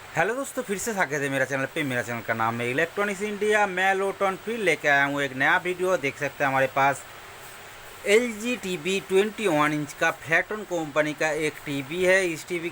Hello दोस्तों, फिर से स्वागत है मेरा चैनल पे। मेरा चैनल का नाम है इलेक्ट्रॉनिक्स इंडिया। मैं लोटन फिर लेके आया हूँ एक नया वीडियो। देख सकते हैं हमारे पास L G T V 21 inch का फ्लैटन कंपनी का एक टीवी है। इस टीवी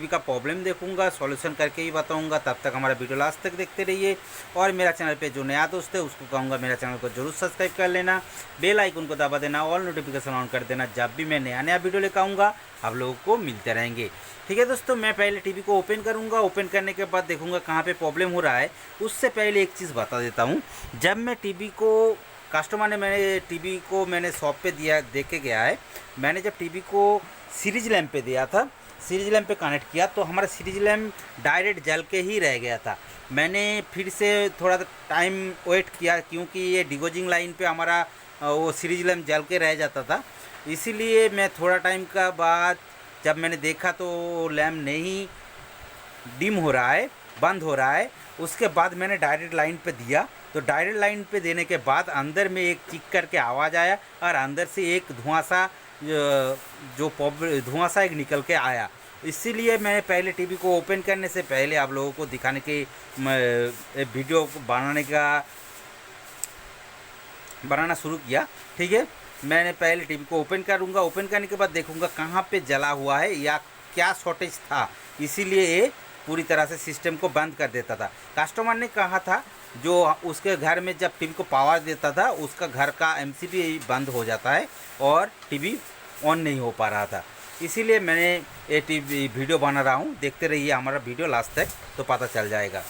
का प्रॉब्लम देखूंगा, सॉल्यूशन करके ही बताऊंगा। तब तक हमारा वीडियो लास्ट तक देखते रहिए। और मेरा चैनल पे जो नया दोस्त है उसको कहूँगा मेरा चैनल को जरूर सब्सक्राइब कर लेना, बेल आइकन को दबा देना, ऑल नोटिफिकेशन ऑन कर देना। जब भी मैं नया नया वीडियो लेकर आऊँगा आप लोगों को मिलते रहेंगे। ठीक है दोस्तों, मैं पहले टीवी को ओपन करूँगा। ओपन करने के बाद देखूँगा कहाँ पे प्रॉब्लम हो रहा है। उससे पहले एक चीज़ बता देता हूँ। जब मैं टीवी को कस्टमर ने मैंने टीवी को मैंने शॉप पे दिया, दे के गया है। मैंने जब टीवी को सीरीज लैम्प पे दिया था, सीरीज लैम्प पे कनेक्ट किया तो हमारा सीरीज लैम्प डायरेक्ट जल के ही रह गया था। मैंने फिर से थोड़ा टाइम वेट किया क्योंकि ये डिगोजिंग लाइन पे हमारा वो सीरीज लैम्प जल के रह जाता था। इसीलिए मैं थोड़ा टाइम का बाद जब मैंने देखा तो लैम्प नहीं डिम हो रहा है, बंद हो रहा है। उसके बाद मैंने डायरेक्ट लाइन पे दिया तो डायरेक्ट लाइन पे देने के बाद अंदर में एक चिक करके आवाज़ आया और अंदर से एक धुआं सा जो धुआं सा एक निकल के आया। इसीलिए मैं पहले टीवी को ओपन करने से पहले आप लोगों को दिखाने की वीडियो बनाना शुरू किया। ठीक है, मैंने पहले टीवी को ओपन करूँगा। ओपन करने के बाद देखूँगा कहाँ पे जला हुआ है या क्या शॉर्टेज था। इसीलिए ये पूरी तरह से सिस्टम को बंद कर देता था। कस्टमर ने कहा था जो उसके घर में जब टीवी को पावर देता था उसका घर का एमसीबी बंद हो जाता है और टीवी ऑन नहीं हो पा रहा था। इसीलिए मैंने ये टीवी वीडियो बना रहा हूँ। देखते रहिए हमारा वीडियो लास्ट तक तो पता चल जाएगा।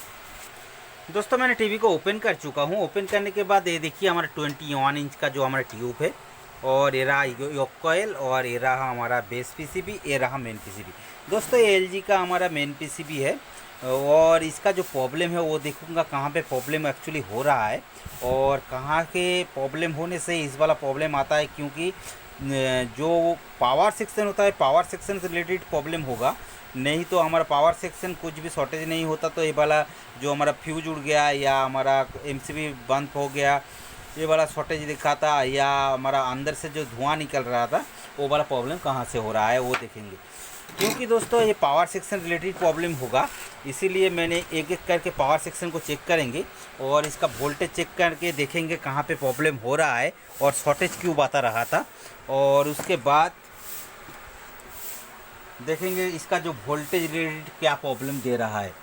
दोस्तों, मैंने टीवी को ओपन कर चुका हूँ। ओपन करने के बाद ये देखिए हमारा 21 इंच का जो हमारा ट्यूब है और ये रहा योक कॉइल और ये रहा हमारा बेस पीसीबी, ये रहा मेन पीसीबी। दोस्तों, ये एलजी का हमारा मेन पीसीबी है और इसका जो प्रॉब्लम है वो देखूंगा कहाँ पे प्रॉब्लम एक्चुअली हो रहा है और कहाँ के प्रॉब्लम होने से इस वाला प्रॉब्लम आता है। क्योंकि जो पावर सेक्शन होता है, पावर सेक्शन से रिलेटेड प्रॉब्लम होगा। नहीं तो हमारा पावर सेक्शन कुछ भी शॉर्टेज नहीं होता तो ये वाला जो हमारा फ्यूज उड़ गया या हमारा एमसीबी बंद हो गया, ये वाला शॉर्टेज दिखाता या हमारा अंदर से जो धुआं निकल रहा था वो वाला प्रॉब्लम कहाँ से हो रहा है वो देखेंगे। क्योंकि दोस्तों ये पावर सेक्शन रिलेटेड प्रॉब्लम होगा, इसीलिए मैंने एक एक करके पावर सेक्शन को चेक करेंगे और इसका वोल्टेज चेक करके देखेंगे कहाँ पे प्रॉब्लम हो रहा है और शॉर्टेज क्यों बता रहा था। और उसके बाद देखेंगे इसका जो वोल्टेज रिलेटेड क्या प्रॉब्लम दे रहा है।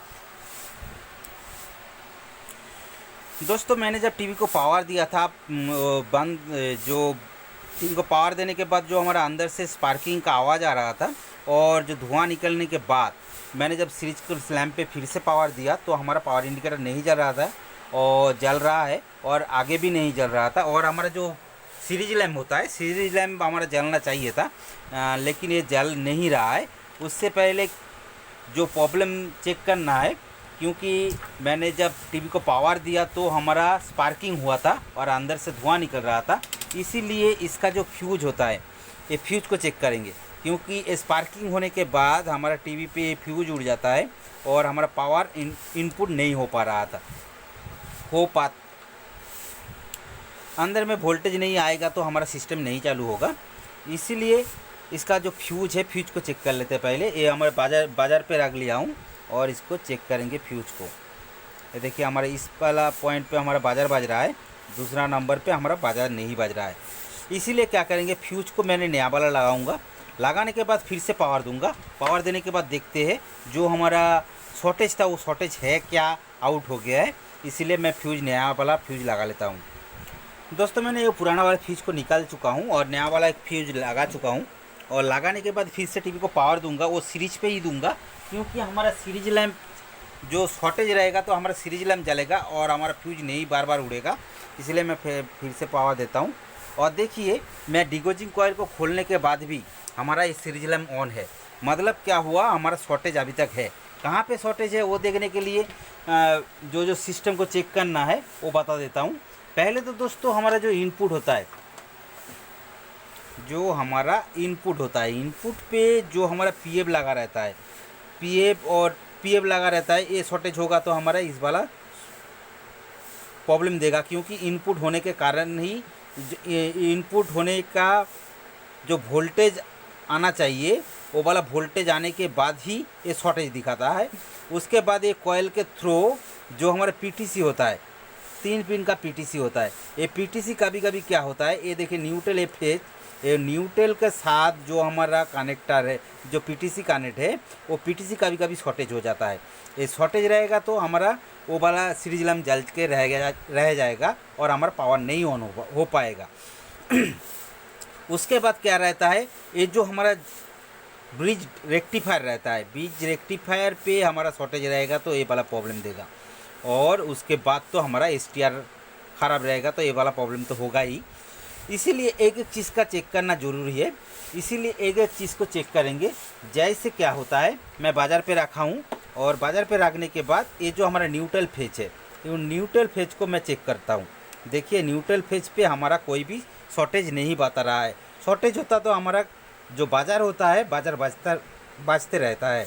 दोस्तों, मैंने जब टीवी को पावर दिया था बंद जो टीवी को पावर देने के बाद जो हमारा अंदर से स्पार्किंग का आवाज़ आ रहा था और जो धुआं निकलने के बाद मैंने जब सीरीज को लैम्प पे फिर से पावर दिया तो हमारा पावर इंडिकेटर नहीं जल रहा था और जल रहा है और आगे भी नहीं जल रहा था। और हमारा जो सीरीज लैम्प होता है, सीरीज लैम्प हमारा जलना चाहिए था लेकिन ये जल नहीं रहा है। उससे पहले जो प्रॉब्लम चेक करना है, क्योंकि मैंने जब टीवी को पावर दिया तो हमारा स्पार्किंग हुआ था और अंदर से धुआं निकल रहा था। इसीलिए इसका जो फ्यूज होता है ये फ्यूज को चेक करेंगे, क्योंकि स्पार्किंग होने के बाद हमारा टीवी पे फ्यूज उड़ जाता है और हमारा पावर इनपुट नहीं हो पा रहा था। अंदर में वोल्टेज नहीं आएगा तो हमारा सिस्टम नहीं चालू होगा। इसीलिए इसका जो फ्यूज है फ्यूज को चेक कर लेते हैं पहले। ये हमारे बाज़ार पे रख लिया हूँ और इसको चेक करेंगे फ्यूज को। ये देखिए हमारा इस वाला पॉइंट पे हमारा बाज़ार बज रहा है, दूसरा नंबर पे हमारा बाज़ार नहीं बज रहा है। इसीलिए क्या करेंगे, फ्यूज को मैंने नया वाला लगाऊंगा। लगाने के बाद फिर से पावर दूंगा। पावर देने के बाद देखते हैं जो हमारा शॉर्टेज था वो शॉर्टेज है क्या, आउट हो गया है। इसीलिए मैं फ्यूज नया वाला फ्यूज लगा लेता हूँ। दोस्तों, मैंने ये पुराना वाला फ्यूज को निकाल चुका हूँ और नया वाला एक फ्यूज लगा चुका हूँ। और लगाने के बाद फिर से टीवी को पावर दूंगा, वो सीरीज पे ही दूंगा, क्योंकि हमारा सीरीज लैम्प जो शॉर्टेज रहेगा तो हमारा सीरीज लैम्प जलेगा और हमारा फ्यूज नहीं बार बार उड़ेगा। इसलिए मैं फिर से पावर देता हूँ। और देखिए मैं डिगोजिंग कॉइल को खोलने के बाद भी हमारा ये सीरीज लैम्प ऑन है। मतलब क्या हुआ, हमारा शॉर्टेज अभी तक है। कहाँ पे शॉर्टेज है वो देखने के लिए जो सिस्टम को चेक करना है वो बता देता हूँ। पहले तो दोस्तों हमारा जो इनपुट होता है, इनपुट पे जो हमारा पीएफ लगा रहता है, पीएफ लगा रहता है, ये शॉर्टेज होगा तो हमारा इस वाला प्रॉब्लम देगा। क्योंकि इनपुट होने के कारण ही इनपुट होने का जो वोल्टेज आना चाहिए वो वाला वोल्टेज आने के बाद ही ये शॉर्टेज दिखाता है। उसके बाद ये कॉयल के थ्रू जो हमारा पीटीसी होता है, 3 पिन का पीटीसी होता है, ये पीटीसी कभी कभी क्या होता है, ये देखिए न्यूट्रल ये फेज, ये न्यूट्रल के साथ जो हमारा कनेक्टर है, जो पीटीसी कनेक्ट है, वो पीटीसी कभी कभी शॉर्टेज हो जाता है। ये शॉर्टेज रहेगा तो हमारा वो वाला सीरीज लैम्प जल के रह जाएगा और हमारा पावर नहीं ऑन हो पाएगा। उसके बाद क्या रहता है, ये जो हमारा ब्रिज रेक्टिफायर रहता है, ब्रिज रेक्टिफायर पे हमारा शॉर्टेज रहेगा तो ये वाला प्रॉब्लम देगा। और उसके बाद तो हमारा एसटीआर ख़राब रहेगा तो ये वाला प्रॉब्लम तो होगा ही। इसीलिए एक एक चीज़ का चेक करना ज़रूरी है। इसीलिए एक एक चीज़ को चेक करेंगे। जैसे क्या होता है, मैं बाज़ार पे रखा हूँ और बाज़ार पे रखने के बाद ये जो हमारा न्यूट्रल फेज है, ये न्यूट्रल फेज को मैं चेक करता हूँ। देखिए न्यूट्रल फेज पे हमारा कोई भी शॉर्टेज नहीं बता रहा है। शॉर्टेज होता तो हमारा जो बाज़ार होता है, बाज़ार बाजते रहता है,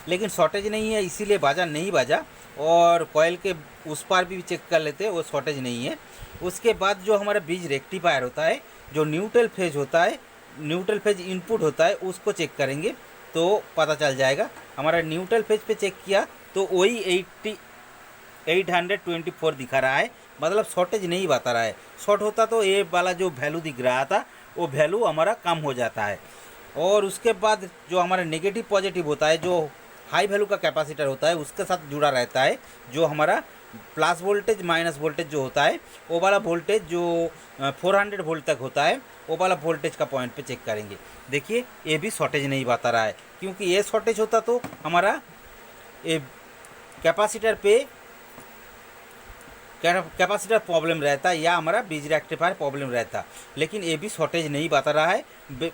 लेकिन शॉर्टेज नहीं है इसीलिए बाज़ार नहीं बाजा। और कॉयल के उस पार भी चेक कर लेते हैं, वो शॉर्टेज नहीं है। उसके बाद जो हमारा ब्रिज रेक्टिफायर होता है, जो न्यूट्रल फेज होता है, न्यूट्रल फेज इनपुट होता है, उसको चेक करेंगे तो पता चल जाएगा। हमारा न्यूट्रल फेज पे चेक किया तो वही 824 दिखा रहा है, मतलब शॉर्टेज नहीं बता रहा है। शॉर्ट होता तो ये वाला जो वैल्यू दिख रहा था वो वैल्यू हमारा कम हो जाता है। और उसके बाद जो हमारा नेगेटिव पॉजिटिव होता है, जो हाई वैल्यू का कैपेसिटर होता है, उसके साथ जुड़ा रहता है जो हमारा प्लस वोल्टेज माइनस वोल्टेज जो होता है, वो वाला वोल्टेज जो 400 वोल्ट तक होता है, वो वाला वोल्टेज का पॉइंट पे चेक करेंगे। देखिए ये भी शॉर्टेज नहीं बता रहा है, क्योंकि ये शॉर्टेज होता तो हमारा ये कैपेसिटर प्रॉब्लम रहता या हमारा ब्रिज रेक्टिफायर प्रॉब्लम रहता। लेकिन ये भी शॉर्टेज नहीं बता रहा है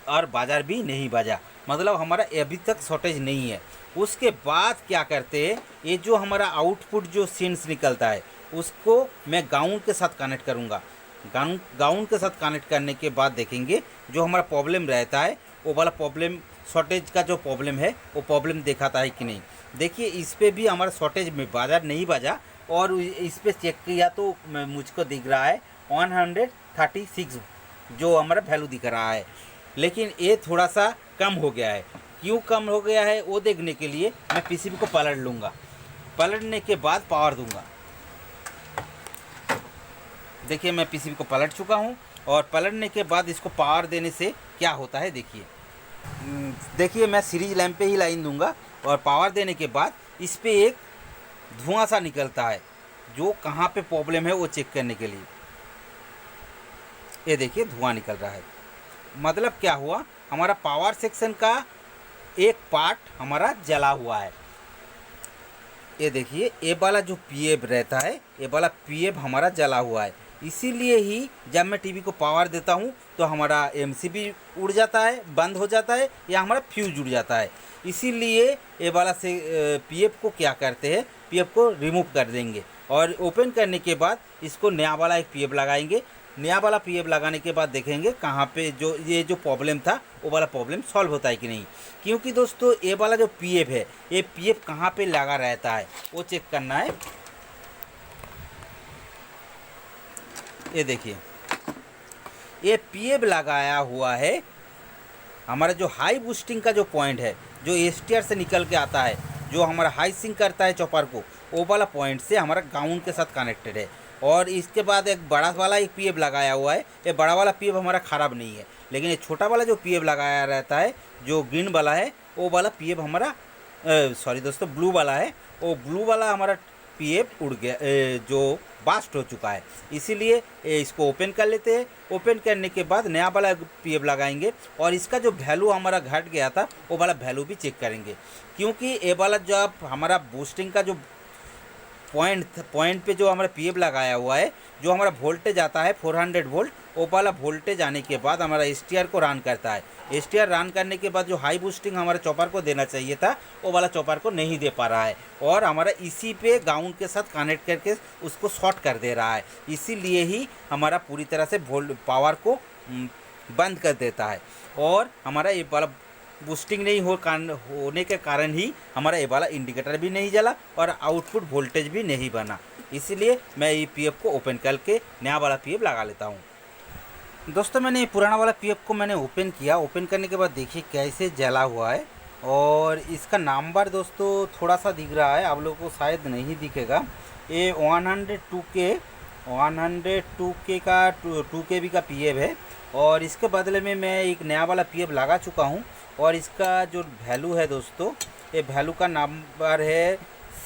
और बाज़ार भी नहीं बाजा, मतलब हमारा अभी तक शॉर्टेज नहीं है। उसके बाद क्या करते हैं, ये जो हमारा आउटपुट जो सिंस निकलता है उसको मैं ग्राउंड के साथ कनेक्ट करूँगा। ग्राउंड के साथ कनेक्ट करने के बाद देखेंगे जो हमारा प्रॉब्लम रहता है वो वाला प्रॉब्लम, शॉर्टेज का जो प्रॉब्लम है वो प्रॉब्लम दिखाता है कि नहीं। देखिए इस पर भी हमारा शॉर्टेज में बाज़ार नहीं बाजा और इस पर चेक किया तो मुझको दिख रहा है 136 जो हमारा वैल्यू दिख रहा है। लेकिन ये थोड़ा सा कम हो गया है। क्यों कम हो गया है वो देखने के लिए मैं पीसीबी को पलट लूँगा। पलटने के बाद पावर दूंगा। देखिए मैं पीसीबी को पलट चुका हूँ और पलटने के बाद इसको पावर देने से क्या होता है देखिए मैं सीरीज लैंप पे ही लाइन दूंगा और पावर देने के बाद इस पर एक धुआं सा निकलता है जो कहाँ पे प्रॉब्लम है वो चेक करने के लिए। ये देखिए धुआं निकल रहा है, मतलब क्या हुआ, हमारा पावर सेक्शन का एक पार्ट हमारा जला हुआ है। ये देखिए ये वाला जो पीएफ रहता है, ये वाला पीएफ हमारा जला हुआ है। इसीलिए ही जब मैं टीवी को पावर देता हूँ तो हमारा एमसीबी उड़ जाता है, बंद हो जाता है या हमारा फ्यूज उड़ जाता है। इसीलिए ये वाला से पीएफ को क्या करते हैं, पीएफ को रिमूव कर देंगे और ओपन करने के बाद इसको नया वाला एक पीएफ लगाएंगे। नया वाला पीएफ लगाने के बाद देखेंगे कहाँ पे जो ये जो प्रॉब्लम था वो वाला प्रॉब्लम सॉल्व होता है कि नहीं। क्योंकि दोस्तों ये वाला जो पीएफ है, ये पीएफ कहाँ पे लगा रहता है वो चेक करना है। ये देखिए ये पीएफ लगाया हुआ है, हमारा जो हाई बूस्टिंग का जो पॉइंट है, जो एसटीआर से निकल के आता है, जो हमारा हाई सिंक करता है चॉपर को, वो वाला पॉइंट से हमारा ग्राउंड के साथ कनेक्टेड है। और इसके बाद एक बड़ा वाला एक पीएफ लगाया हुआ है। ये बड़ा वाला पीएफ हमारा ख़राब नहीं है, लेकिन ये छोटा वाला जो पीएफ लगाया रहता है, जो ग्रीन वाला है, वो वाला पीएफ हमारा सॉरी दोस्तों ब्लू वाला है, वो ब्लू वाला हमारा पीएफ उड़ गया, जो बास्ट हो चुका है। इसीलिए इसको ओपन कर लेते हैं। ओपन करने के बाद नया वाला पीएफ लगाएंगे और इसका जो वैल्यू हमारा घट गया था वो वाला वैल्यू भी चेक करेंगे। क्योंकि ये वाला जो हमारा बूस्टिंग का जो पॉइंट पे जो हमारा पीएफ लगाया हुआ है, जो हमारा वोल्टेज आता है 400 वोल्ट, वो वाला वोल्टेज आने के बाद हमारा एसटीआर को रन करता है। एसटीआर रन करने के बाद जो हाई बूस्टिंग हमारा चॉपर को देना चाहिए था वो वाला चॉपर को नहीं दे पा रहा है और हमारा इसी पे ग्राउंड के साथ कनेक्ट करके उसको शॉर्ट कर दे रहा है। इसीलिए ही हमारा पूरी तरह से पावर को बंद कर देता है और हमारा ये वाला बूस्टिंग नहीं होने के कारण ही हमारा ये वाला इंडिकेटर भी नहीं जला और आउटपुट वोल्टेज भी नहीं बना। इसलिए मैं ये पीएफ को ओपन करके नया वाला पीएफ लगा लेता हूँ। दोस्तों मैंने ये पुराना वाला पीएफ को मैंने ओपन किया। ओपन करने के बाद देखिए कैसे जला हुआ है, और इसका नंबर दोस्तों थोड़ा सा दिख रहा है, आप लोगों को शायद नहीं दिखेगा। ये 102K का 2 KB का पीएफ है, और इसके बदले में मैं एक नया वाला पीएफ लगा चुका हूँ। और इसका जो वैल्यू है दोस्तों, ये वैल्यू का नंबर है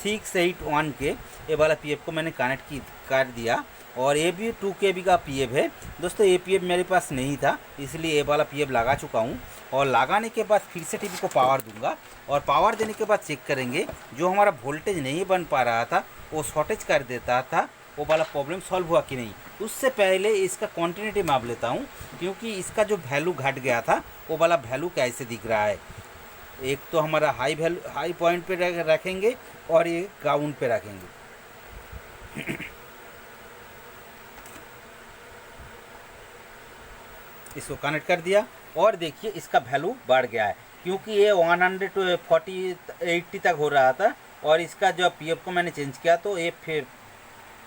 681K। ये वाला पीएफ को मैंने कनेक्ट कर दिया, और ये भी 2 KB का पीएफ है दोस्तों। ये पीएफ मेरे पास नहीं था, इसलिए ये वाला पीएफ लगा चुका हूँ। और लगाने के बाद फिर से टीवी को पावर दूंगा, और पावर देने के बाद चेक करेंगे जो हमारा वोल्टेज नहीं बन पा रहा था, वो शॉर्टेज कर देता था, वो वाला प्रॉब्लम सॉल्व हुआ कि नहीं। उससे पहले इसका क्वांटिटी माप लेता हूँ, क्योंकि इसका जो वैल्यू घट गया था वो वाला वैल्यू कैसे दिख रहा है। एक तो हमारा हाई पॉइंट पे रखेंगे, और ये ग्राउंड पे रखेंगे। इसको कनेक्ट कर दिया, और देखिए इसका वैल्यू बढ़ गया है, क्योंकि ये 140-80 तक हो रहा था, और इसका जो पीएफ को मैंने चेंज किया तो ये फिर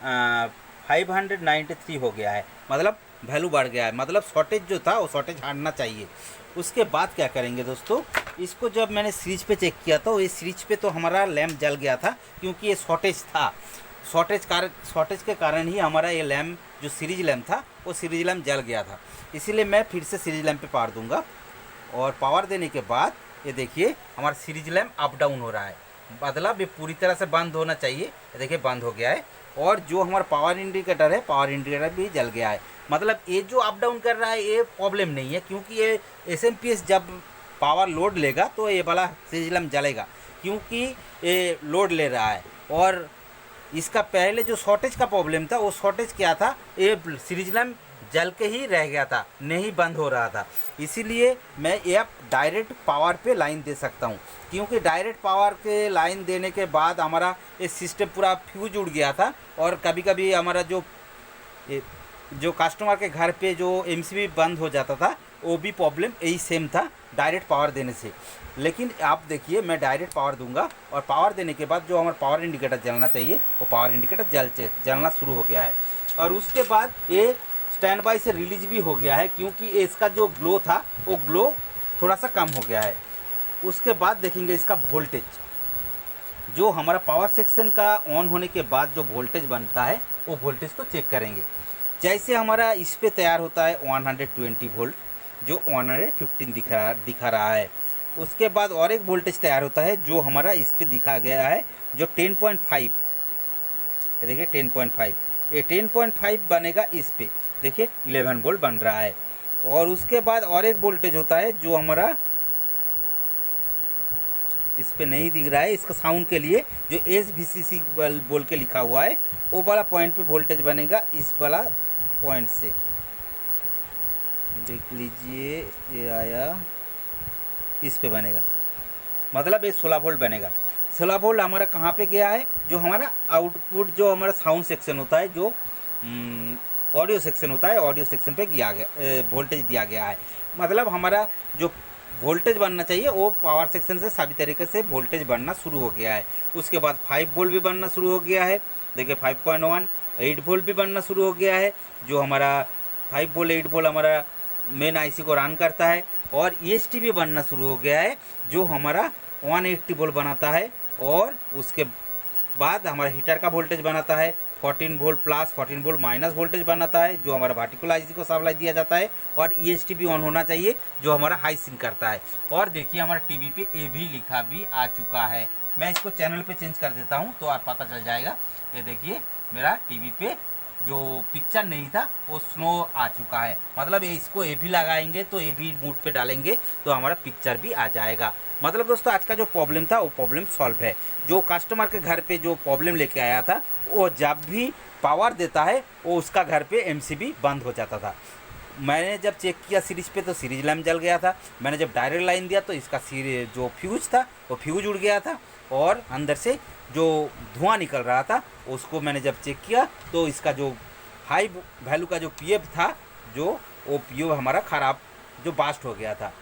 593 हो गया है, मतलब वैल्यू बढ़ गया है। मतलब शॉर्टेज जो था वो शॉर्टेज हटना चाहिए। उसके बाद क्या करेंगे दोस्तों, इसको जब मैंने सीरीज पे चेक किया तो ये सीरीज पे तो हमारा लैम्प जल गया था, क्योंकि ये शॉर्टेज था। शॉर्टेज के कारण ही हमारा ये लैम्प जो सीरीज लैम्प था वो सीरीज लैम्प जल गया था। इसीलिए मैं फिर से सीरीज लैम्प पे पावर दूंगा, और पावर देने के बाद ये देखिए हमारा सीरीज लैम्प अप डाउन हो रहा है, मतलब ये पूरी तरह से बंद होना चाहिए। ये देखिए बंद हो गया है, और जो हमारा पावर इंडिकेटर है, पावर इंडिकेटर भी जल गया है। मतलब ये जो अप डाउन कर रहा है ये प्रॉब्लम नहीं है, क्योंकि ये एसएमपीएस जब पावर लोड लेगा तो ये वाला सीरीज लैम्प जलेगा, क्योंकि ये लोड ले रहा है। और इसका पहले जो शॉर्टेज का प्रॉब्लम था, वो शॉर्टेज क्या था, ये सीरीज लैम्प जल के ही रह गया था, नहीं बंद हो रहा था। इसीलिए मैं ये डायरेक्ट पावर पे लाइन दे सकता हूँ, क्योंकि डायरेक्ट पावर के लाइन देने के बाद हमारा ये सिस्टम पूरा फ्यूज उड़ गया था। और कभी कभी हमारा जो कस्टमर के घर पे जो एमसीबी बंद हो जाता था, वो भी प्रॉब्लम यही सेम था डायरेक्ट पावर देने से। लेकिन आप देखिए मैं डायरेक्ट पावर दूंगा, और पावर देने के बाद जो हमारा पावर इंडिकेटर जलना चाहिए वो पावर इंडिकेटर जलना शुरू हो गया है। और उसके बाद ये स्टैंड बाई से रिलीज भी हो गया है, क्योंकि इसका जो ग्लो था वो ग्लो थोड़ा सा कम हो गया है। उसके बाद देखेंगे इसका वोल्टेज, जो हमारा पावर सेक्शन का ऑन होने के बाद जो वोल्टेज बनता है वो वोल्टेज को चेक करेंगे। जैसे हमारा इस पे तैयार होता है 120 वोल्ट, जो 115 दिखा रहा है। उसके बाद और एक वोल्टेज तैयार होता है जो हमारा इस पे दिखा गया है, जो 10.5, देखिए 10.5, ये 10.5 बनेगा इस पे, देखिए 11 वोल्ट बन रहा है। और उसके बाद और एक वोल्टेज होता है जो हमारा इस पे नहीं दिख रहा है, इसका साउंड के लिए जो SVCC बोल के लिखा हुआ है, वो वाला पॉइंट पे वोल्टेज बनेगा। इस वाला पॉइंट से देख लीजिए, ये आया, इस पे बनेगा, मतलब ये 16 वोल्ट बनेगा। 16 वोल्ट हमारा कहाँ पे गया है, जो हमारा आउटपुट, जो हमारा साउंड सेक्शन होता है, जो ऑडियो सेक्शन होता है, ऑडियो सेक्शन पे गया गया वोल्टेज दिया गया है। मतलब हमारा जो वोल्टेज बनना चाहिए वो पावर सेक्शन से सभी तरीके से वोल्टेज बनना शुरू हो गया है। उसके बाद 5 वोल्ट भी बनना शुरू हो गया है, देखिए 5.1, 8 वोल्ट भी बनना शुरू हो गया है, जो हमारा 5 वोल्ट 8 वोल्ट हमारा मेन आईसी को रन करता है। और EST भी बनना शुरू हो गया है, जो हमारा 180 वोल्ट बनाता है। और उसके बाद हमारा हीटर का वोल्टेज बनाता है 14 volt plus, 14 volt minus voltage बनाता है, जो हमारा वर्टिकल आईसी को सप्लाई दिया जाता है। और EST भी ऑन होना चाहिए, जो हमारा हाई सिंक करता है। और देखिए हमारा टीवी पे ए भी लिखा भी आ चुका है। मैं इसको चैनल पे चेंज कर देता हूँ तो आप पता चल जाएगा। ये देखिए मेरा टीवी पे जो पिक्चर नहीं था वो स्नो आ चुका है, मतलब ये इसको ए भी लगाएंगे तो ए भी मूड पे डालेंगे तो हमारा पिक्चर भी आ जाएगा। मतलब दोस्तों आज का जो प्रॉब्लम था वो प्रॉब्लम सॉल्व है। जो कस्टमर के घर पे जो प्रॉब्लम लेके आया था, वो जब भी पावर देता है वो उसका घर पे एमसीबी बंद हो जाता था। मैंने जब चेक किया सीरीज पे तो सीरीज लैम्प जल गया था। मैंने जब डायरेक्ट लाइन दिया तो इसका जो फ्यूज था वो फ्यूज उड़ गया था, और अंदर से जो धुआं निकल रहा था उसको मैंने जब चेक किया तो इसका जो हाई वैल्यू का जो पीएफ था, जो वो पीएफ हमारा ख़राब जो बास्ट हो गया था।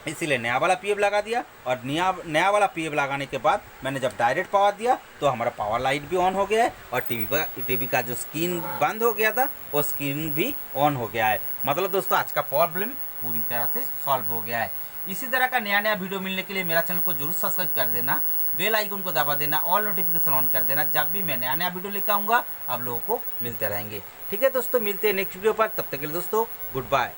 इसीलिए नया वाला पीएफ लगा दिया, और नया वाला पीएफ लगाने के बाद मैंने जब डायरेक्ट पावर दिया तो हमारा पावर लाइट भी ऑन हो गया है, और टीवी का जो स्क्रीन बंद हो गया था वो स्क्रीन भी ऑन हो गया है। मतलब दोस्तों आज का प्रॉब्लम पूरी तरह से सॉल्व हो गया है। इसी तरह का नया नया वीडियो मिलने के लिए मेरा चैनल को जरूर सब्सक्राइब कर देना, बेल आइकन को दबा देना, ऑल नोटिफिकेशन ऑन कर देना। जब भी मैं नया नया वीडियो लेकर आऊँगा आप लोगों को मिलते रहेंगे। ठीक है दोस्तों, मिलते हैं नेक्स्ट वीडियो पर, तब तक के लिए दोस्तों गुड बाय।